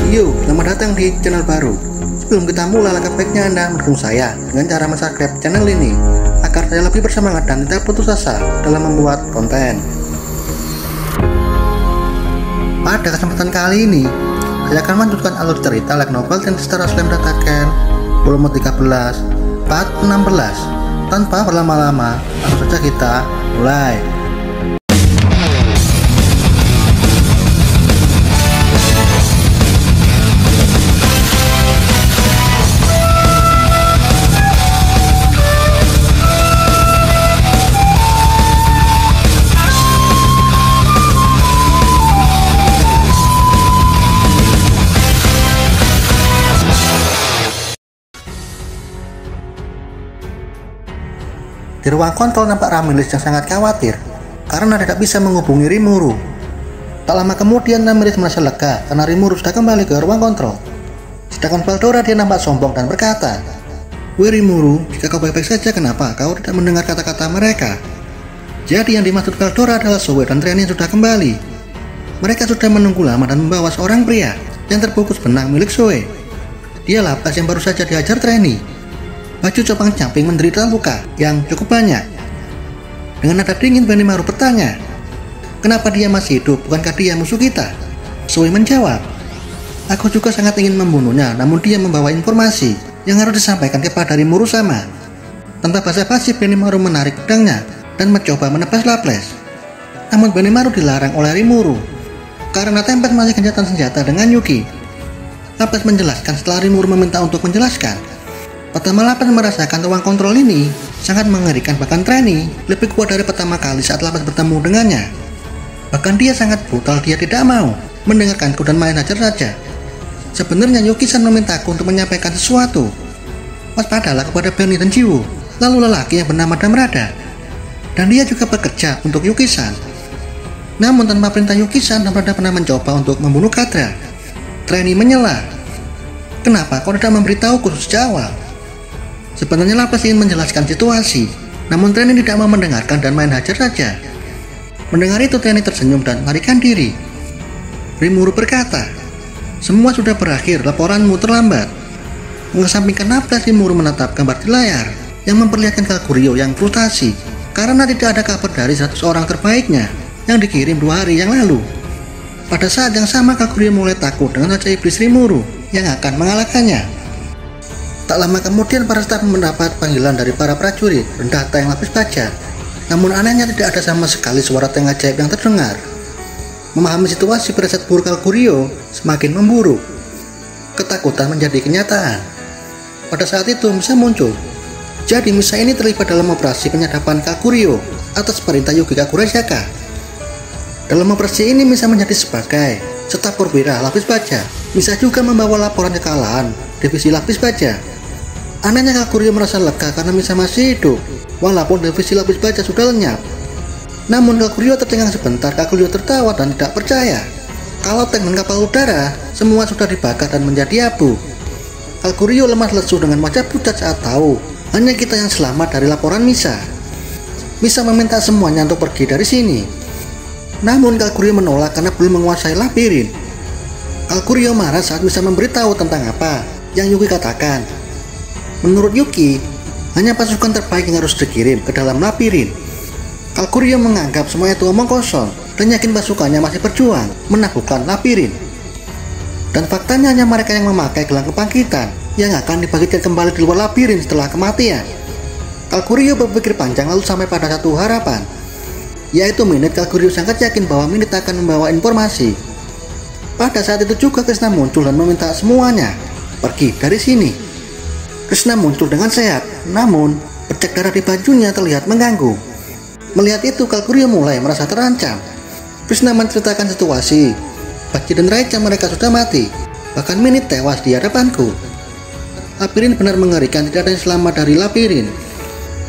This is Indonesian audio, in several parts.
Yo, selamat datang di channel baru. Sebelum kita mulai, langkah baiknya Anda mendukung saya dengan cara subscribe channel ini agar saya lebih bersemangat dan tidak putus asa dalam membuat konten. Pada kesempatan kali ini, saya akan melanjutkan alur cerita light novel dan Star Slam Dataken volume 13 part 16. Tanpa berlama-lama, langsung saja kita mulai. Di ruang kontrol nampak Ramilis yang sangat khawatir karena tidak bisa menghubungi Rimuru. Tak lama kemudian Ramilis merasa lega karena Rimuru sudah kembali ke ruang kontrol. Sedangkan Veldora dia nampak sombong dan berkata, "Weh Rimuru, jika kau baik-baik saja, kenapa kau tidak mendengar kata-kata mereka?" Jadi yang dimaksud Veldora adalah Zoe dan Treni yang sudah kembali. Mereka sudah menunggu lama dan membawa seorang pria yang terbungkus benang milik Zoe. Dia lapas yang baru saja dihajar Treni. Baju compang-camping menderita luka yang cukup banyak. Dengan nada dingin Benimaru bertanya, "Kenapa dia masih hidup? Bukankah dia musuh kita?" Zoe menjawab, "Aku juga sangat ingin membunuhnya, namun dia membawa informasi yang harus disampaikan kepada Rimuru sama." Tanpa basa-basi Benimaru menarik pedangnya dan mencoba menebas Laples. Namun Benimaru dilarang oleh Rimuru karena Tempest masih gencatan senjata dengan Yuki. Laples menjelaskan setelah Rimuru meminta untuk menjelaskan. Pertama Laples merasakan ruang kontrol ini sangat mengerikan, bahkan Treni lebih kuat dari pertama kali saat Laples bertemu dengannya. Bahkan dia sangat brutal, dia tidak mau mendengarkanku dan main hajar saja. Sebenarnya Yuki-san memintaku untuk menyampaikan sesuatu. Waspadalah kepada Bernie dan Jiwoo, lalu lelaki yang bernama Damrada. Dan dia juga bekerja untuk Yuki-san. Namun tanpa perintah Yuki-san, Damrada pernah mencoba untuk membunuh Kadra. Treni menyela, "Kenapa kau tidak memberitahuku sejak awal?" Sebenarnya Laples ingin menjelaskan situasi, namun Treni tidak mau mendengarkan dan main hajar saja. Mendengar itu Treni tersenyum dan melarikan diri. Rimuru berkata, "Semua sudah berakhir, laporanmu terlambat." Mengesampingkan Laples, Rimuru menatap gambar di layar yang memperlihatkan Kagurio yang frustasi karena tidak ada kabar dari 100 orang terbaiknya yang dikirim 2 hari yang lalu. Pada saat yang sama Kagurio mulai takut dengan Raja Iblis Rimuru yang akan mengalahkannya. Tak lama kemudian para staf mendapat panggilan dari para prajurit pendata yang lapis baja. Namun anehnya tidak ada sama sekali suara tank ajaib yang terdengar. Memahami situasi pada saat buruk Kagurio semakin memburuk. Ketakutan menjadi kenyataan. Pada saat itu Misa muncul. Jadi Misa ini terlibat dalam operasi penyadapan Kagurio atas perintah Yuki Kagurazaka. Dalam operasi ini Misa menjadi sebagai staf perwira lapis baja. Misa juga membawa laporan kekalahan divisi lapis baja. Anehnya Kagurio merasa lega karena Misa masih hidup, walaupun divisi lapis baja sudah lenyap. Namun Kagurio tercengang sebentar. Kagurio tertawa dan tidak percaya kalau tank dan kapal udara semua sudah dibakar dan menjadi abu. Kagurio lemas lesu dengan wajah pucat saat tahu hanya kita yang selamat dari laporan Misa. Misa meminta semuanya untuk pergi dari sini. Namun Kagurio menolak karena belum menguasai labirin. Kagurio marah saat Misa memberitahu tentang apa yang Yuki katakan. Menurut Yuki, hanya pasukan terbaik yang harus dikirim ke dalam labirin. Kagurio menganggap semua itu omong kosong dan yakin pasukannya masih berjuang menaklukkan labirin. Dan faktanya hanya mereka yang memakai gelang kebangkitan yang akan dibangkitkan kembali di luar labirin setelah kematian. Kagurio berpikir panjang lalu sampai pada satu harapan, yaitu Minute. Kagurio sangat yakin bahwa Minute akan membawa informasi. Pada saat itu juga Krishna muncul dan meminta semuanya pergi dari sini. Krishna muncul dengan sehat, namun bercak darah di bajunya terlihat mengganggu. Melihat itu Kagurio mulai merasa terancam. Krishna menceritakan situasi. Baji dan Raicha mereka sudah mati, bahkan Minute tewas di hadapanku. Labirin benar mengerikan, tidak ada yang selamat dari labirin.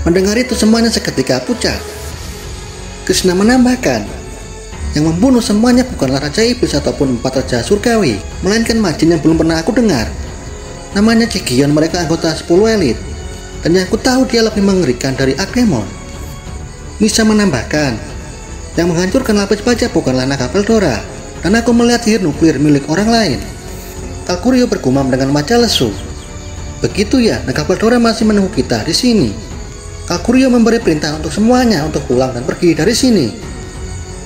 Mendengar itu semuanya seketika pucat. Krishna menambahkan, yang membunuh semuanya bukanlah Raja Iblis ataupun 4 Raja Surgawi, melainkan Majin yang belum pernah aku dengar. Namanya Jigion, mereka anggota 10 elit. Dan yang ku tahu dia lebih mengerikan dari Aglemon. Misa menambahkan, yang menghancurkan lapis baja bukanlah naga Veldora, dan aku melihat sihir nuklir milik orang lain. Kalkurio bergumam dengan wajah lesu. Begitu ya, Negapaldora masih menunggu kita di sini. Kalkurio memberi perintah untuk semuanya untuk pulang dan pergi dari sini.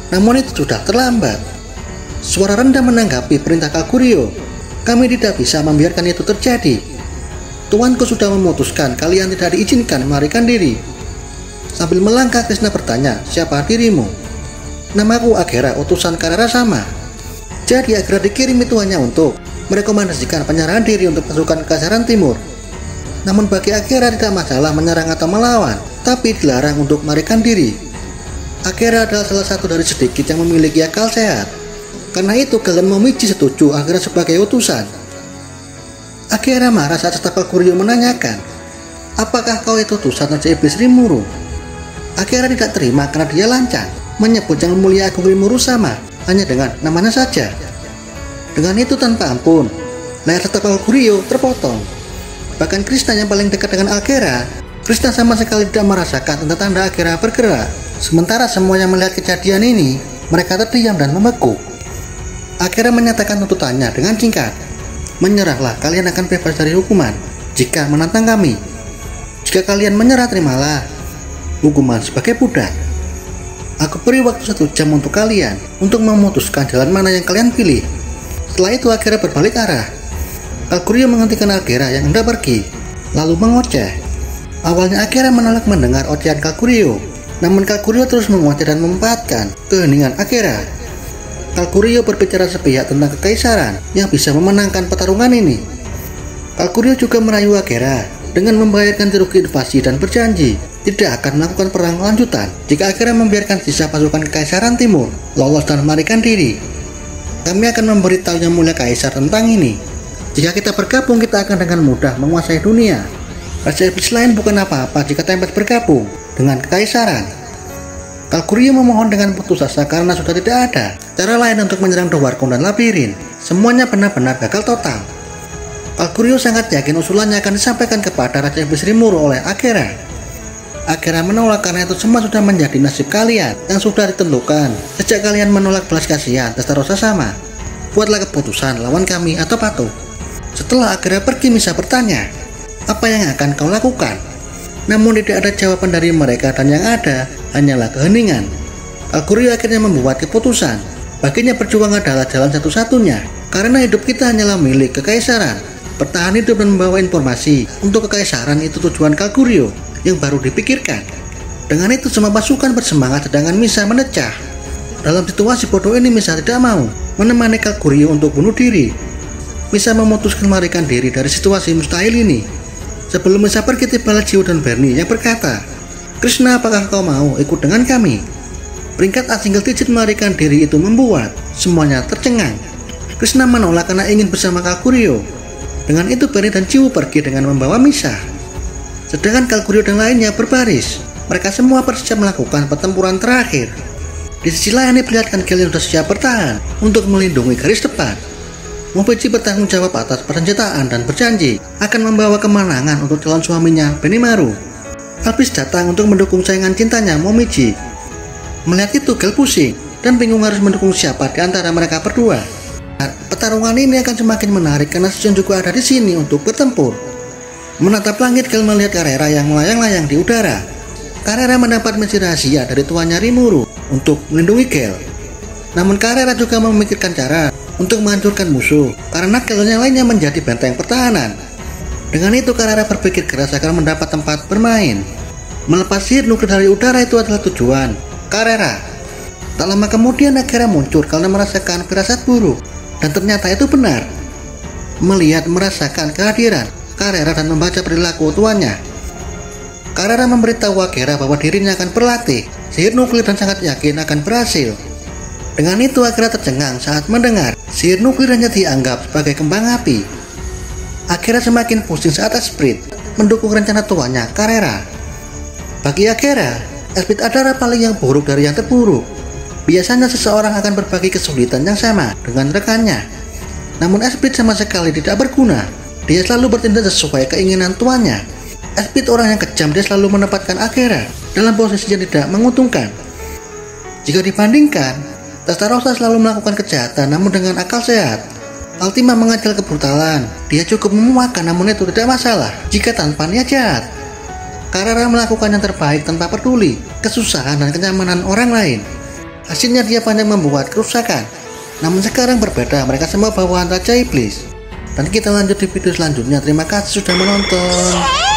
Namun itu sudah terlambat. Suara rendah menanggapi perintah Kalkurio. Kami tidak bisa membiarkan itu terjadi. Tuanku sudah memutuskan kalian tidak diizinkan melarikan diri. Sambil melangkah, Krishna bertanya, siapa dirimu? Namaku Agera, utusan Karara sama. Jadi Agera dikirimi tuannya untuk merekomendasikan penyerahan diri untuk pasukan Kekaisaran Timur. Namun bagi Agera tidak masalah menyerang atau melawan, tapi dilarang untuk melarikan diri. Agera adalah salah satu dari sedikit yang memiliki akal sehat. Karena itu Galen Momiji setuju Agera sebagai utusan. Agera marah saat staf Kalkurio menanyakan, apakah kau itu utusan Raja Iblis Rimuru? Agera tidak terima karena dia lancang menyebut Yang Mulia Agung Rimuru sama hanya dengan namanya saja. Dengan itu tanpa ampun, leher staf Kalkurio terpotong. Bahkan Krishna yang paling dekat dengan Agera, Krishna sama sekali tidak merasakan tanda-tanda Agera bergerak. Sementara semua yang melihat kejadian ini, mereka terdiam dan membeku. Agera menyatakan tuntutannya dengan singkat. Menyerahlah, kalian akan bebas dari hukuman jika menantang kami. Jika kalian menyerah, terimalah hukuman sebagai budak. Aku beri waktu 1 jam untuk kalian untuk memutuskan jalan mana yang kalian pilih. Setelah itu Agera berbalik arah. Kalkurio menghentikan Agera yang hendak pergi, lalu mengoceh. Awalnya Agera menolak mendengar ocehan Kalkurio, namun Kalkurio terus mengoceh dan memanfaatkan keheningan Agera. Kalkurio berbicara sepihak tentang kekaisaran yang bisa memenangkan pertarungan ini. Kalkurio juga merayu Agera dengan membayarkan jeruki invasi dan berjanji tidak akan melakukan perang lanjutan jika Agera membiarkan sisa pasukan Kekaisaran Timur lolos dan melarikan diri. Kami akan memberitahu Yang Mulia Kaisar tentang ini. Jika kita bergabung, kita akan dengan mudah menguasai dunia. Raja Iblis lain bukan apa-apa jika tempat bergabung dengan Kekaisaran. Kalkurio memohon dengan putus asa karena sudah tidak ada cara lain untuk menyerang Dwarkon dan Labirin. Semuanya benar-benar gagal total. Kalkurio sangat yakin usulannya akan disampaikan kepada Raja Iblis Rimuru oleh Agera. Agera menolak karena itu semua sudah menjadi nasib kalian yang sudah ditentukan sejak kalian menolak belas kasihan Drestarosa sama. Buatlah keputusan lawan kami atau patuh. Setelah Agera pergi, Misa bertanya, apa yang akan kau lakukan? Namun tidak ada jawaban dari mereka dan yang ada hanyalah keheningan. Kalkurio akhirnya membuat keputusan. Baginya berjuang adalah jalan satu-satunya, karena hidup kita hanyalah milik Kekaisaran. Bertahan hidup dan membawa informasi untuk Kekaisaran itu tujuan Kalkurio yang baru dipikirkan. Dengan itu semua pasukan bersemangat sedangkan Misa menecah. Dalam situasi bodoh ini Misa tidak mau menemani Kalkurio untuk bunuh diri. Misa memutuskan melarikan diri dari situasi mustahil ini. Sebelum Misa pergi, tibalah Jiu dan Bernie yang berkata, Krishna, apakah kau mau ikut dengan kami? Peringkat A single digit melarikan diri itu membuat semuanya tercengang. Krishna menolak karena ingin bersama Kalkurio. Dengan itu Bernie dan Jiu pergi dengan membawa Misa. Sedangkan Kalkurio dan lainnya berbaris. Mereka semua bersiap melakukan pertempuran terakhir. Di sisi lain diperlihatkan Galen sudah siap bertahan untuk melindungi garis depan. Momiji bertanggung jawab atas persenjataan dan berjanji akan membawa kemenangan untuk calon suaminya Benimaru. Albis datang untuk mendukung saingan cintanya Momiji. Melihat itu Gale pusing dan bingung harus mendukung siapa di antara mereka berdua. Pertarungan ini akan semakin menarik karena Shion juga ada di sini untuk bertempur. Menatap langit, Gale melihat Carrera yang melayang-layang di udara. Carrera mendapat misi rahasia dari tuannya Rimuru untuk melindungi Gale. Namun Carrera juga memikirkan cara untuk menghancurkan musuh karena Gale yang lainnya menjadi benteng pertahanan. Dengan itu Carrera berpikir keras akan mendapat tempat bermain. Melepas sihir nuklir dari udara itu adalah tujuan Carrera. Tak lama kemudian Agera muncul karena merasakan firasat buruk, dan ternyata itu benar. Melihat merasakan kehadiran Carrera dan membaca perilaku tuannya, Carrera memberitahu Agera bahwa dirinya akan berlatih sihir nuklir dan sangat yakin akan berhasil. Dengan itu Agera tercengang saat mendengar sihir nuklir hanya dianggap sebagai kembang api. Agera semakin pusing saat Esprit mendukung rencana tuannya Carrera. Bagi Agera, Esprit adalah paling yang buruk dari yang terburuk. Biasanya seseorang akan berbagi kesulitan yang sama dengan rekannya. Namun Esprit sama sekali tidak berguna. Dia selalu bertindak sesuai keinginan tuannya. Esprit orang yang kejam, dia selalu menempatkan Agera dalam posisi yang tidak menguntungkan. Jika dibandingkan, Drestarosa selalu melakukan kejahatan namun dengan akal sehat. Ultima mengajal kebrutalan. Dia cukup memuakkan, namun itu tidak masalah jika tanpa niat jahat. Carrera melakukan yang terbaik tanpa peduli kesusahan dan kenyamanan orang lain. Hasilnya dia banyak membuat kerusakan. Namun sekarang berbeda, mereka semua bawahan Raja Iblis. Dan kita lanjut di video selanjutnya. Terima kasih sudah menonton.